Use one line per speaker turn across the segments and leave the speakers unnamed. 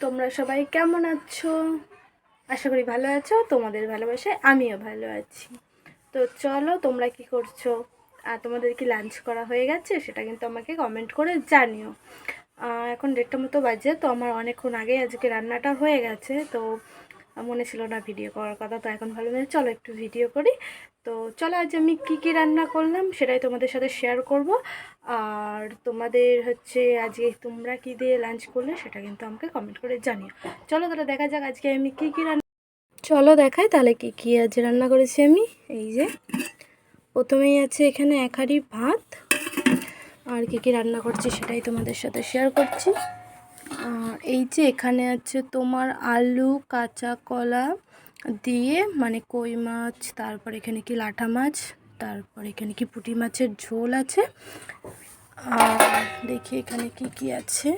তোমরা সবাই কেমন আছো? আশা করি ভালো আছো। তোমাদের ভালোবাসায় আমিও ভালো আছি। তো চলো, তোমরা কি করছো আর তোমাদের কি লাঞ্চ করা হয়ে গেছে সেটা কিন্তু আমাকে কমেন্ট করে জানিও। এখন 1:30 মতো বাজে, তো আমার অনেকক্ষণ আগে আজকে রান্নাটা হয়ে গেছে। তো মনে ছিল না ভিডিও করার কথা, তো এখন ভালো লাগে চলো একটু ভিডিও করি। তো চলো, আজ আমি কি রান্না করলাম সেটাই তোমাদের সাথে শেয়ার করব। আর তোমাদের হচ্ছে আজকে তোমরা কি দিয়ে লাঞ্চ করলে সেটা কিন্তু আমাকে কমেন্ট করে জানিও। চলো তাহলে দেখা যাক আজকে আমি কি রান্না। চলো দেখাই তাহলে কি আজ রান্না করেছি আমি। এই যে প্রথমেই আছে এখানে 1 হাঁড়ি ভাত, আর কি রান্না করছি সেটাই তোমাদের সাথে শেয়ার করছি। এই যে এখানে আছে তোমার আলু, কাঁচা কলা দিয়ে মানে কই মাছ, তারপর এখানে কি লাটা মাছ, তারপর এখানে কি পুঁটি মাছের ঝোল আছে। আর দেখি এখানে কি আছে।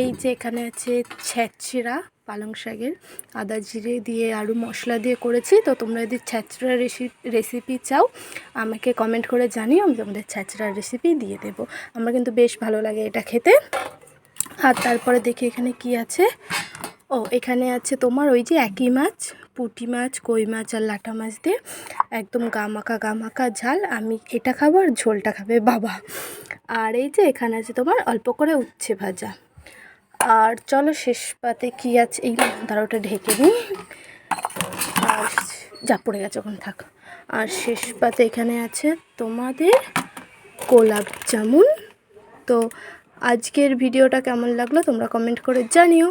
এই যে এখানে আছে ছ্যাঁচড়া পালং শাকের, আদা জিরে দিয়ে আরও মশলা দিয়ে করেছি। তো তোমরা যদি ছ্যাঁচড়ার রেসিপি চাও আমাকে কমেন্ট করে জানিও, আমি তোমাদের ছ্যাঁচড়ার রেসিপি দিয়ে দেবো। আমার কিন্তু বেশ ভালো লাগে এটা খেতে। আর তারপরে দেখি এখানে কি আছে। এখানে আছে তোমার ওই যে একই মাছ, পুঁটি মাছ, কই মাছ আর লাটা মাছ দিয়ে একদম গামাকা ঝাল। আমি এটা খাবো আর ঝোলটা খাবে বাবা। আর এই যে এখানে আছে তোমার অল্প করে উচ্ছে ভাজা। আর চলো শেষ পাতে কি আছে, এই দাঁড়াটা ঢেকে দিই, আর যা পড়ে গেছে ওখানে থাক। আর শেষ পাতে এখানে আছে তোমাদের গোলাপ জামুন। তো আজকের ভিডিওটা কেমন লাগলো তোমরা কমেন্ট করে জানিও।